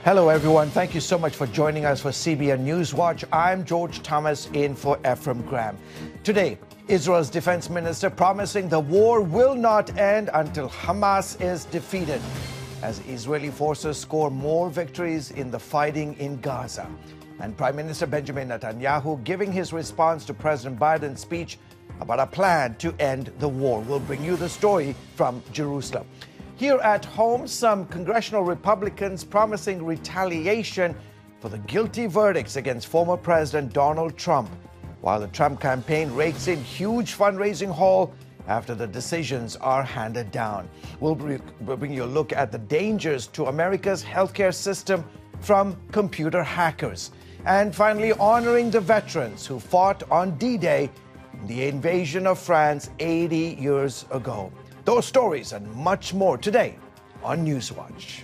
Hello, everyone. Thank you so much for joining us for CBN NewsWatch. I'm George Thomas in for Ephraim Graham. Today, Israel's Defense Minister promising the war will not end until Hamas is defeated, as Israeli forces score more victories in the fighting in Gaza. And Prime Minister Benjamin Netanyahu giving his response to President Biden's speech about a plan to end the war. We'll bring you the story from Jerusalem. Here at home, some Congressional Republicans promising retaliation for the guilty verdicts against former President Donald Trump, while the Trump campaign rakes in huge fundraising haul after the decisions are handed down. We'll bring you a look at the dangers to America's healthcare system from computer hackers. And finally, honoring the veterans who fought on D-Day in the invasion of France 80 years ago. Those stories and much more today on NewsWatch.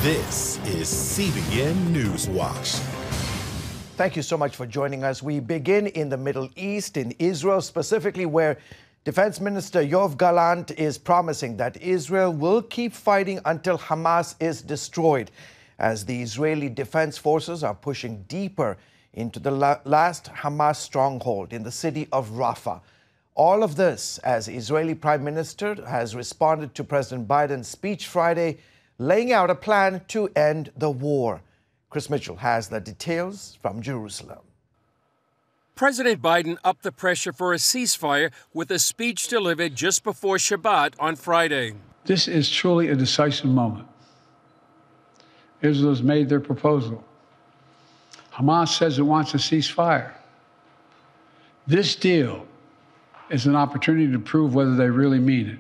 This is CBN NewsWatch. Thank you so much for joining us. We begin in the Middle East, in Israel specifically, where Defense Minister Yoav Gallant is promising that Israel will keep fighting until Hamas is destroyed, as the Israeli Defense Forces are pushing deeper into the last Hamas stronghold in the city of Rafah. All of this as Israeli Prime Minister has responded to President Biden's speech Friday, laying out a plan to end the war. Chris Mitchell has the details from Jerusalem. President Biden upped the pressure for a ceasefire with a speech delivered just before Shabbat on Friday. This is truly a decisive moment. Israel has made their proposal. Hamas says it wants a ceasefire. This deal is an opportunity to prove whether they really mean it.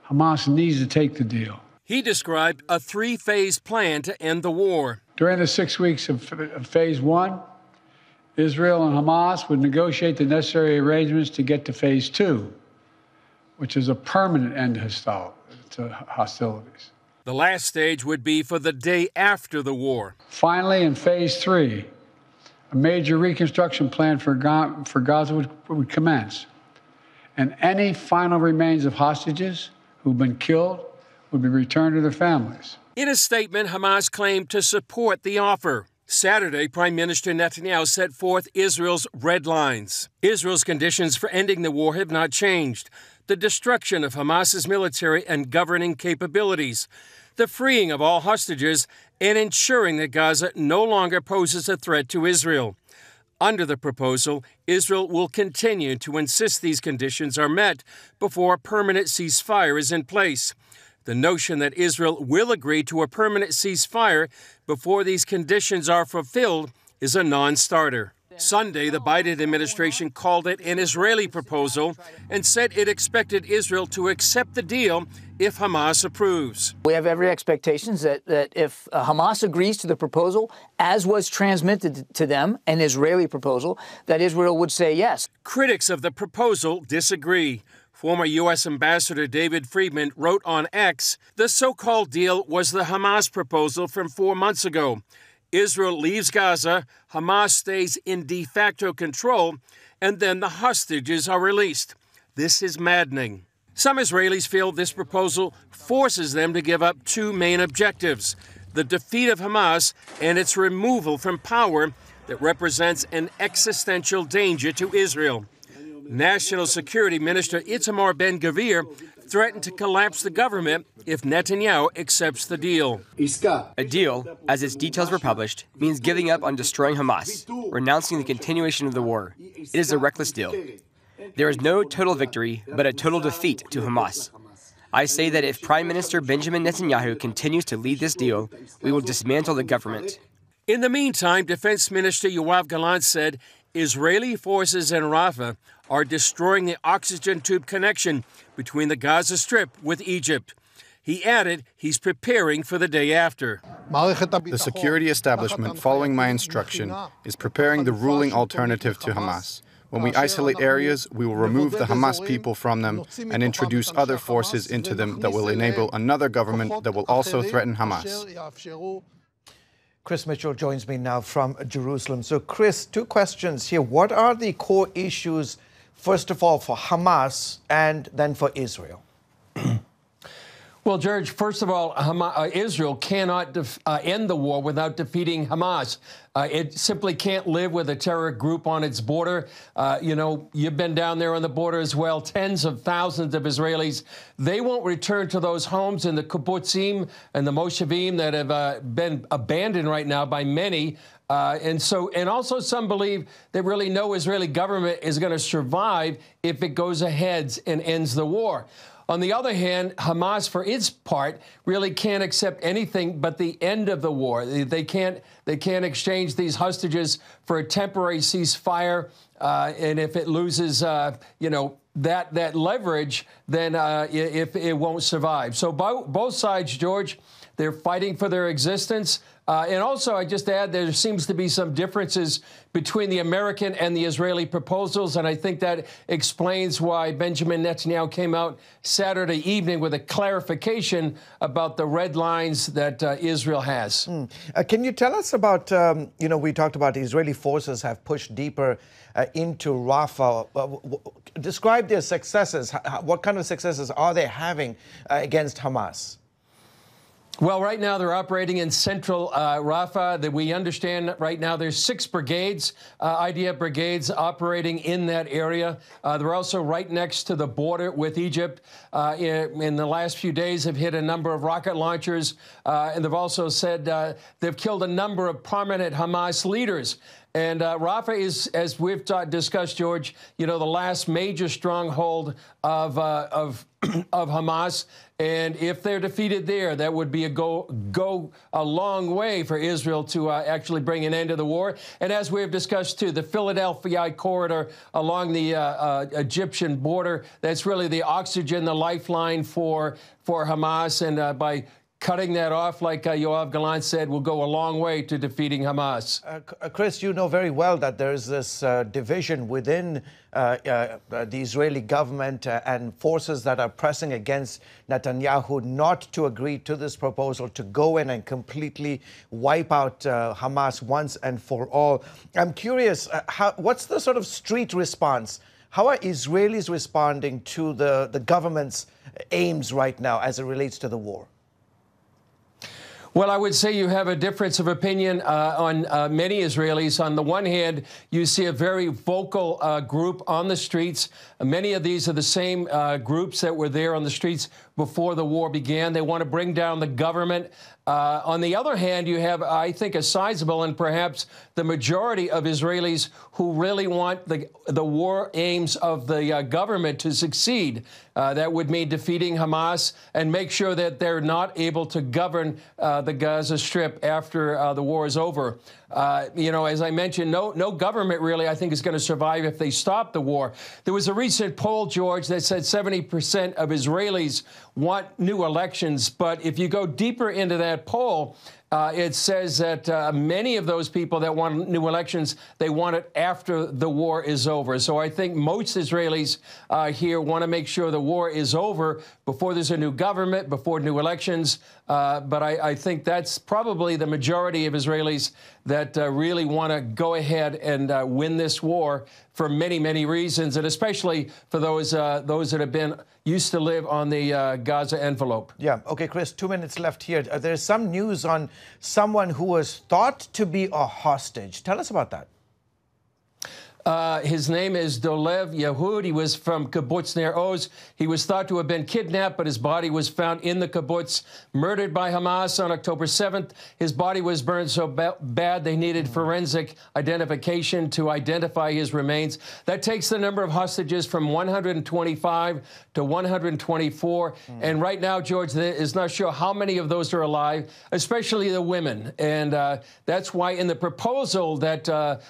Hamas needs to take the deal. He described a three-phase plan to end the war. During the 6 weeks of phase one, Israel and Hamas would negotiate the necessary arrangements to get to phase two, which is a permanent end to hostilities. The last stage would be for the day after the war. Finally, in phase three, a major reconstruction plan for Gaza would commence. And any final remains of hostages who've been killed would be returned to their families. In a statement, Hamas claimed to support the offer. Saturday, Prime Minister Netanyahu set forth Israel's red lines. Israel's conditions for ending the war have not changed. The destruction of Hamas's military and governing capabilities, the freeing of all hostages, and ensuring that Gaza no longer poses a threat to Israel. Under the proposal, Israel will continue to insist these conditions are met before a permanent ceasefire is in place. The notion that Israel will agree to a permanent ceasefire before these conditions are fulfilled is a non-starter. Sunday, the Biden administration called it an Israeli proposal and said it expected Israel to accept the deal if Hamas approves. We have every expectation that if Hamas agrees to the proposal, as was transmitted to them, an Israeli proposal, that Israel would say yes. Critics of the proposal disagree. Former U.S. Ambassador David Friedman wrote on X, the so-called deal was the Hamas proposal from 4 months ago. Israel leaves Gaza, Hamas stays in de facto control, and then the hostages are released. This is maddening. Some Israelis feel this proposal forces them to give up two main objectives: the defeat of Hamas and its removal from power that represents an existential danger to Israel. National Security Minister Ben-Gvir threatened to collapse the government if Netanyahu accepts the deal. A deal, as its details were published, means giving up on destroying Hamas, renouncing the continuation of the war. It is a reckless deal. There is no total victory, but a total defeat to Hamas. I say that if Prime Minister Benjamin Netanyahu continues to lead this deal, we will dismantle the government. In the meantime, Defense Minister Yoav Gallant said Israeli forces in Rafah are destroying the oxygen tube connection between the Gaza Strip with Egypt. He added he's preparing for the day after. The security establishment, following my instruction, is preparing the ruling alternative to Hamas. When we isolate areas, we will remove the Hamas people from them and introduce other forces into them that will enable another government that will also threaten Hamas. Chris Mitchell joins me now from Jerusalem. So, Chris, two questions here. What are the core issues, first of all, for Hamas and then for Israel? Well, George, first of all, Israel cannot end the war without defeating Hamas. It simply can't live with a terror group on its border. You know, you've been down there on the border as well. Tens of thousands of Israelis. They won't return to those homes in the kibbutzim and the moshavim that have been abandoned right now by many. And also some believe that really no Israeli government is going to survive if it goes ahead and ends the war. On the other hand, Hamas, for its part, really can't accept anything but the end of the war. They can't exchange these hostages for a temporary ceasefire. And if it loses, you know, that leverage, then if it won't survive. So both sides, George, they're fighting for their existence. And also, I just add, there seems to be some differences between the American and the Israeli proposals. And I think that explains why Benjamin Netanyahu came out Saturday evening with a clarification about the red lines that Israel has. Can you tell us about, you know, we talked about the Israeli forces have pushed deeper into Rafah. Describe their successes. What kind of successes are they having against Hamas? Well, right now they're operating in central Rafah. That we understand right now there's 6 brigades, IDF brigades, operating in that area. They're also right next to the border with Egypt. In the last few days, have hit a number of rocket launchers, and they've also said they've killed a number of prominent Hamas leaders. And Rafah is, as we've discussed, George, you know, the last major stronghold of Hamas. And if they're defeated there, that would be go a long way for Israel to actually bring an end to the war. And as we have discussed, too, the Philadelphia corridor along the Egyptian border, that's really the oxygen, the lifeline for Hamas. And by cutting that off, like Yoav Gallant said, will go a long way to defeating Hamas. Chris, you know very well that there's this division within the Israeli government and forces that are pressing against Netanyahu not to agree to this proposal to go in and completely wipe out Hamas once and for all. I'm curious, what's the sort of street response? How are Israelis responding to the government's aims right now as it relates to the war? Well, I would say you have a difference of opinion on many Israelis. On the one hand, you see a very vocal group on the streets. Many of these are the same groups that were there on the streets before the war began. They want to bring down the government. On the other hand, you have, I think, a sizable and perhaps the majority of Israelis who really want the war aims of the government to succeed. That would mean defeating Hamas and make sure that they're not able to govern the Gaza Strip after the war is over. You know, as I mentioned, no government really, I think, is going to survive if they stop the war. There was a recent poll, George, that said 70% of Israelis want new elections. But if you go deeper into that poll, it says that many of those people that want new elections, they want it after the war is over. So I think most Israelis here want to make sure the war is over before there's a new government, before new elections. But I think that's probably the majority of Israelis that really want to go ahead and win this war for many, many reasons, and especially for those that have been used to live on the Gaza envelope. Yeah. Okay, Chris, 2 minutes left here. There's some news on someone who was thought to be a hostage. Tell us about that. His name is Dolev Yehud. He was from kibbutz Ner Oz. He was thought to have been kidnapped, but his body was found in the kibbutz, murdered by Hamas on October 7th. His body was burned so bad they needed forensic identification to identify his remains. That takes the number of hostages from 125 to 124. And right now, George, there is not sure how many of those are alive, especially the women. And that's why in the proposal that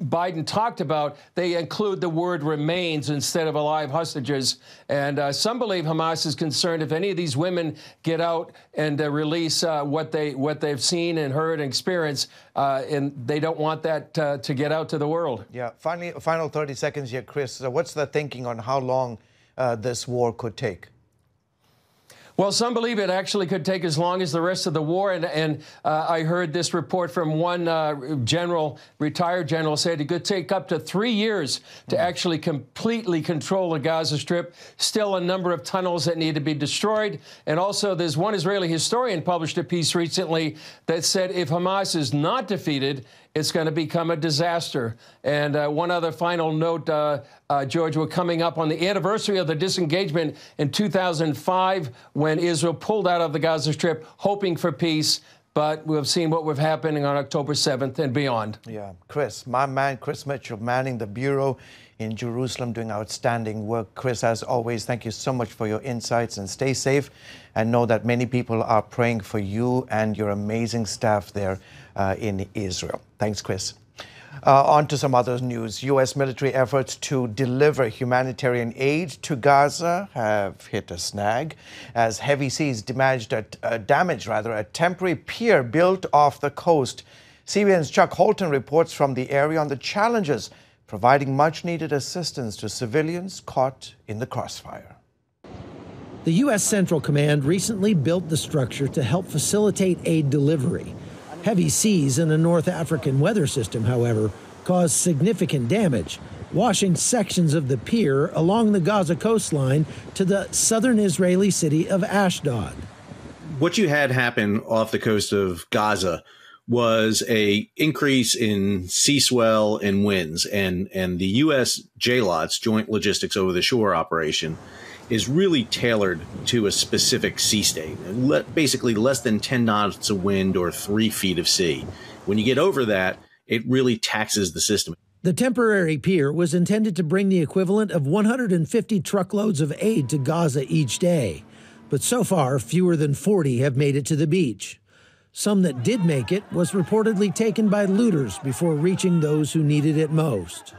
Biden talked about, they include the word remains instead of alive hostages. And some believe Hamas is concerned if any of these women get out and release what they've seen and heard and experienced, and they don't want that to get out to the world. Yeah. Final 30 seconds here, Chris. What's the thinking on how long this war could take? Well, some believe it actually could take as long as the rest of the war. And I heard this report from one retired general, said it could take up to 3 years to actually completely control the Gaza Strip. Still a number of tunnels that need to be destroyed. And also, there's one Israeli historian published a piece recently that said if Hamas is not defeated, it's going to become a disaster. And one other final note, George, we're coming up on the anniversary of the disengagement in 2005 when Israel pulled out of the Gaza Strip, hoping for peace. But we've seen what was happening on October 7th and beyond. Yeah, Chris, my man, Chris Mitchell, manning the bureau in Jerusalem, doing outstanding work. Chris, as always, thank you so much for your insights, and stay safe, and know that many people are praying for you and your amazing staff there in Israel. Thanks, Chris. On to some other news. U.S. military efforts to deliver humanitarian aid to Gaza have hit a snag as heavy seas damaged a temporary pier built off the coast. CBN's Chuck Holton reports from the area on the challenges providing much-needed assistance to civilians caught in the crossfire. The U.S. Central Command recently built the structure to help facilitate aid delivery. Heavy seas in a North African weather system, however, caused significant damage, washing sections of the pier along the Gaza coastline to the southern Israeli city of Ashdod. What you had happen off the coast of Gaza was a increase in sea swell and winds, and the U.S. JLOTS, Joint Logistics Over the Shore operation, is really tailored to a specific sea state, basically less than 10 knots of wind or 3 feet of sea. When you get over that, it really taxes the system. The temporary pier was intended to bring the equivalent of 150 truckloads of aid to Gaza each day. But so far, fewer than 40 have made it to the beach. Some that did make it was reportedly taken by looters before reaching those who needed it most.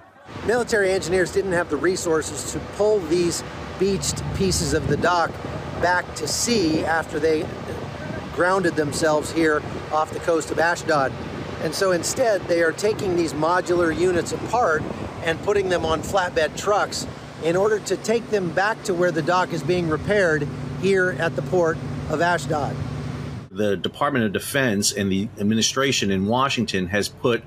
Military engineers didn't have the resources to pull these beached pieces of the dock back to sea after they grounded themselves here off the coast of Ashdod. And so instead, they are taking these modular units apart and putting them on flatbed trucks in order to take them back to where the dock is being repaired here at the port of Ashdod. The Department of Defense and the administration in Washington has put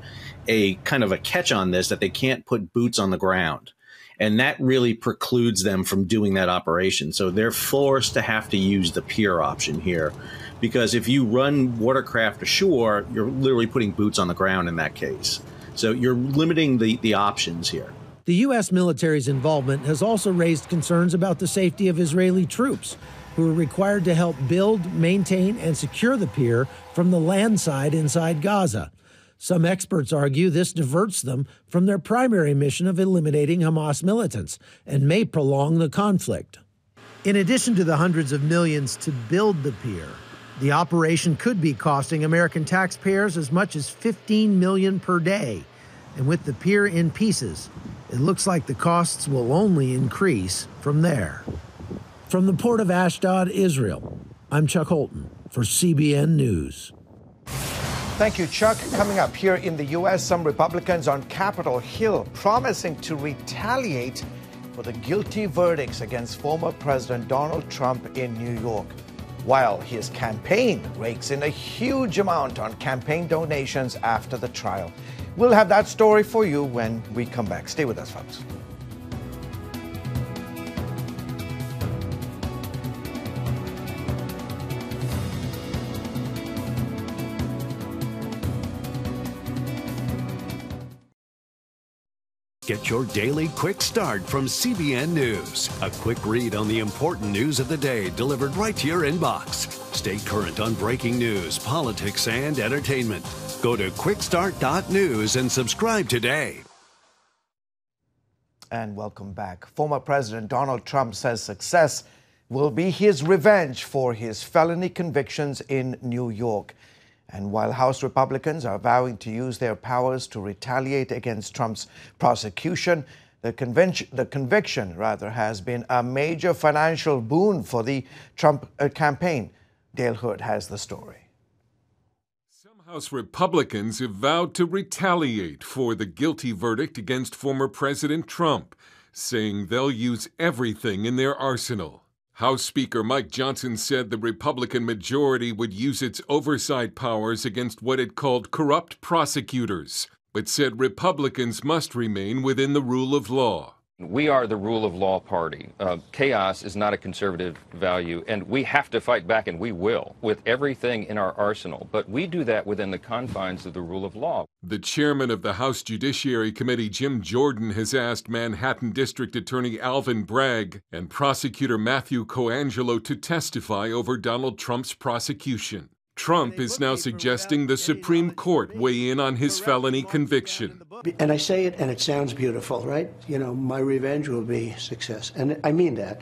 a kind of a catch on this, that they can't put boots on the ground. And that really precludes them from doing that operation. So they're forced to have to use the pier option here, because if you run watercraft ashore, you're literally putting boots on the ground in that case. So you're limiting the options here. The U.S. military's involvement has also raised concerns about the safety of Israeli troops, who are required to help build, maintain, and secure the pier from the land side inside Gaza. Some experts argue this diverts them from their primary mission of eliminating Hamas militants and may prolong the conflict. In addition to the hundreds of millions to build the pier, the operation could be costing American taxpayers as much as $15 million per day. And with the pier in pieces, it looks like the costs will only increase from there. From the port of Ashdod, Israel, I'm Chuck Holton for CBN News. Thank you, Chuck. Coming up here in the U.S., some Republicans on Capitol Hill promising to retaliate for the guilty verdicts against former President Donald Trump in New York, while his campaign rakes in a huge amount on campaign donations after the trial. We'll have that story for you when we come back. Stay with us, folks. Get your daily quick start from CBN News. A quick read on the important news of the day delivered right to your inbox. Stay current on breaking news, politics, and entertainment. Go to quickstart.news and subscribe today. And welcome back. Former President Donald Trump says success will be his revenge for his felony convictions in New York. And while House Republicans are vowing to use their powers to retaliate against Trump's prosecution, the conviction has been a major financial boon for the Trump campaign. Dale Hood has the story. Some House Republicans have vowed to retaliate for the guilty verdict against former President Trump, saying they'll use everything in their arsenal. House Speaker Mike Johnson said the Republican majority would use its oversight powers against what it called corrupt prosecutors, but said Republicans must remain within the rule of law. We are the rule of law party. Chaos is not a conservative value, and we have to fight back, and we will, with everything in our arsenal. But we do that within the confines of the rule of law. The chairman of the House Judiciary Committee, Jim Jordan, has asked Manhattan District Attorney Alvin Bragg and prosecutor Matthew Coangelo to testify over Donald Trump's prosecution. Trump is now suggesting the Supreme Court weigh in on his felony conviction. And I say it, and it sounds beautiful, right? You know, my revenge will be success. And I mean that.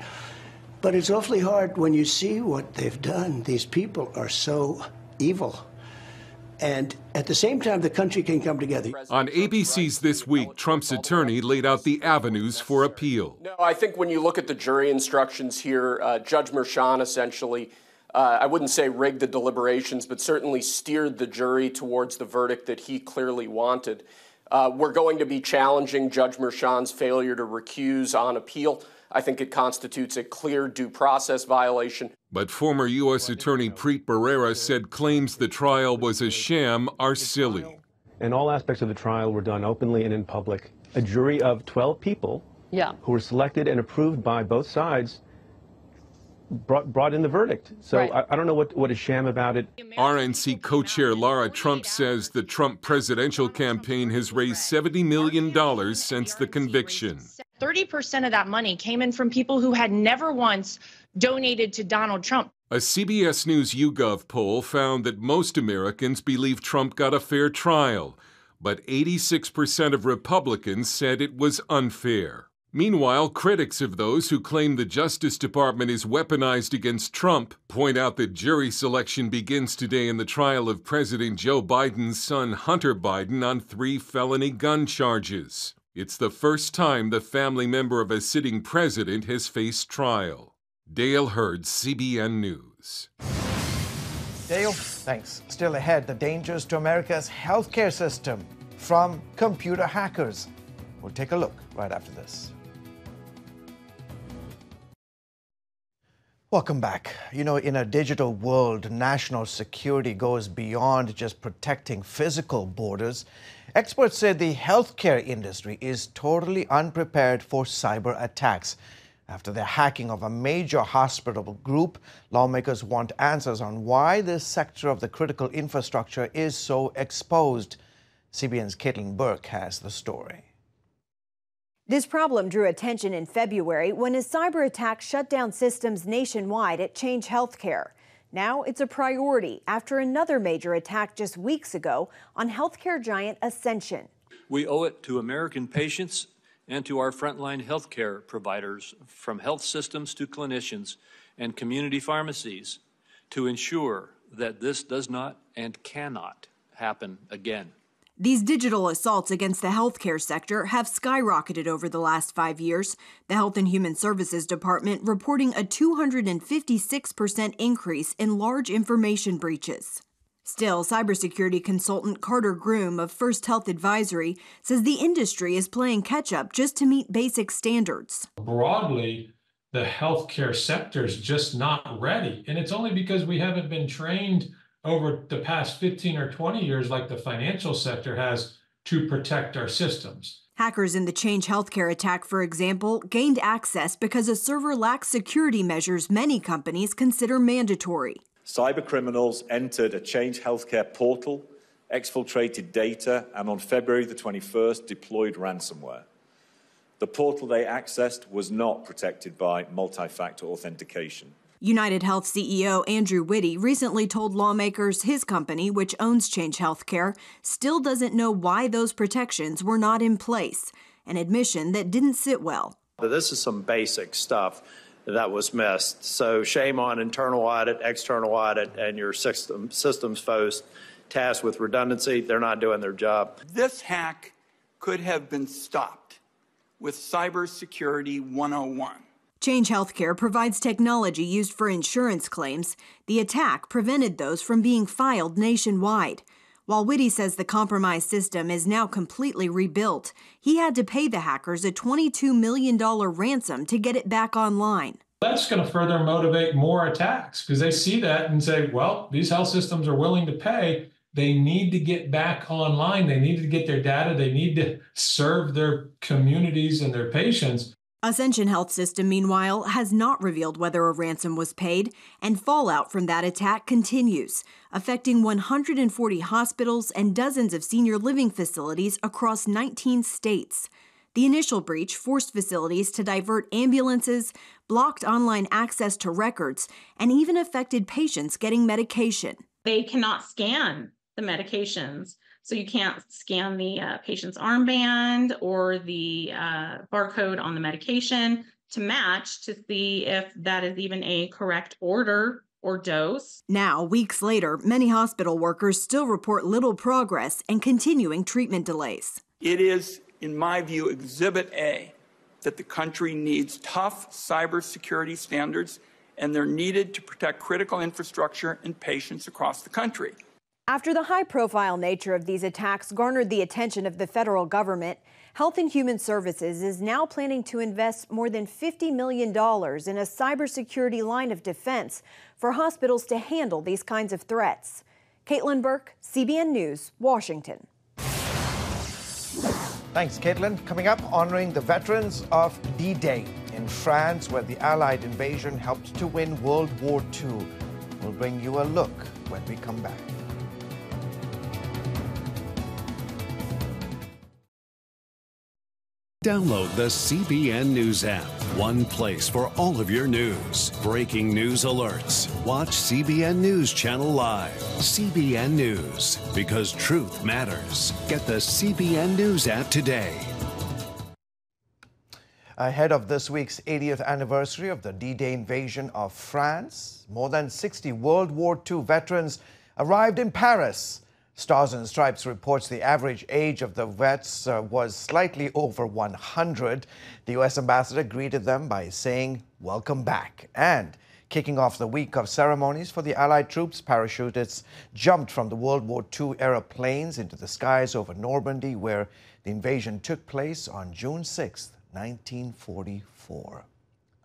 But it's awfully hard when you see what they've done. These people are so evil. And at the same time, the country can come together. On ABC's This Week, Trump's attorney laid out the avenues for appeal. No, I think when you look at the jury instructions here, Judge Merchan essentially, I wouldn't say rigged the deliberations, but certainly steered the jury towards the verdict that he clearly wanted. We're going to be challenging Judge Merchan's failure to recuse on appeal. I think it constitutes a clear due process violation. But former U.S. Attorney Preet Bharara said claims the trial was a sham are silly. And all aspects of the trial were done openly and in public. A jury of 12 people who were selected and approved by both sides brought in the verdict. So right. I don't know what is sham about it. RNC co-chair Lara Trump says the Trump presidential campaign has raised $70 million since the conviction. 30% of that money came in from people who had never once donated to Donald Trump. A CBS News YouGov poll found that most Americans believe Trump got a fair trial, but 86% of Republicans said it was unfair. Meanwhile, critics of those who claim the Justice Department is weaponized against Trump point out that jury selection begins today in the trial of President Joe Biden's son Hunter Biden on 3 felony gun charges. It's the first time the family member of a sitting president has faced trial. Dale Hurd, CBN News. Dale, thanks. Still ahead, the dangers to America's healthcare system from computer hackers. We'll take a look right after this. Welcome back. You know, in a digital world, national security goes beyond just protecting physical borders. Experts say the healthcare industry is totally unprepared for cyber attacks. After the hacking of a major hospital group, lawmakers want answers on why this sector of the critical infrastructure is so exposed. CBN's Caitlin Burke has the story. This problem drew attention in February when a cyber attack shut down systems nationwide at Change Healthcare. Now it's a priority after another major attack just weeks ago on healthcare giant Ascension. We owe it to American patients and to our frontline healthcare providers, from health systems to clinicians and community pharmacies, to ensure that this does not and cannot happen again. These digital assaults against the healthcare sector have skyrocketed over the last 5 years, the Health and Human Services Department reporting a 256% increase in large information breaches. Still, cybersecurity consultant Carter Groom of First Health Advisory says the industry is playing catch-up just to meet basic standards. Broadly, the healthcare sector is just not ready, and it's only because we haven't been trained over the past 15 or 20 years like the financial sector has to protect our systems. Hackers in the Change Healthcare attack, for example, gained access because a server lacked security measures many companies consider mandatory. Cybercriminals entered a Change Healthcare portal, exfiltrated data, and on February the 21st deployed ransomware. The portal they accessed was not protected by multi-factor authentication. United Health CEO Andrew Whitty recently told lawmakers his company, which owns Change Healthcare, still doesn't know why those protections were not in place, an admission that didn't sit well. This is some basic stuff that was missed. So shame on internal audit, external audit, and your systems folks tasked with redundancy. They're not doing their job. This hack could have been stopped with Cybersecurity 101. Change Healthcare provides technology used for insurance claims. The attack prevented those from being filed nationwide. While Whitty says the compromised system is now completely rebuilt, he had to pay the hackers a $22 million ransom to get it back online. That's going to further motivate more attacks because they see that and say, well, these health systems are willing to pay. They need to get back online. They need to get their data. They need to serve their communities and their patients. Ascension Health System, meanwhile, has not revealed whether a ransom was paid, and fallout from that attack continues, affecting 140 hospitals and dozens of senior living facilities across 19 states. The initial breach forced facilities to divert ambulances, blocked online access to records, and even affected patients getting medication. They cannot scan the medications. So you can't scan the patient's armband or the barcode on the medication to match to see if that is even a correct order or dose. Now, weeks later, many hospital workers still report little progress and continuing treatment delays. It is, in my view, Exhibit A that the country needs tough cybersecurity standards, and they're needed to protect critical infrastructure and patients across the country. After the high-profile nature of these attacks garnered the attention of the federal government, Health and Human Services is now planning to invest more than $50 million in a cybersecurity line of defense for hospitals to handle these kinds of threats. Caitlin Burke, CBN News, Washington. Thanks, Caitlin. Coming up, honoring the veterans of D-Day in France, where the Allied invasion helped to win World War II. We'll bring you a look when we come back. Download the CBN News app. One place for all of your news. Breaking news alerts. Watch CBN News Channel Live. CBN News. Because truth matters. Get the CBN News app today. Ahead of this week's 80th anniversary of the D-Day invasion of France, more than 60 World War II veterans arrived in Paris. Stars and Stripes reports the average age of the vets was slightly over 100. The U.S. ambassador greeted them by saying, "Welcome back." And kicking off the week of ceremonies for the Allied troops, parachutists jumped from the World War II-era planes into the skies over Normandy, where the invasion took place on June 6, 1944.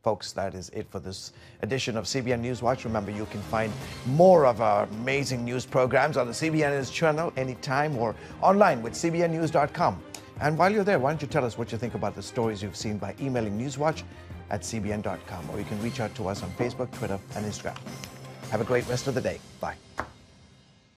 Folks, that is it for this edition of CBN NewsWatch. Remember, you can find more of our amazing news programs on the CBN News channel anytime or online with cbnnews.com. And while you're there, why don't you tell us what you think about the stories you've seen by emailing newswatch@cbn.com, or you can reach out to us on Facebook, Twitter, and Instagram. Have a great rest of the day. Bye.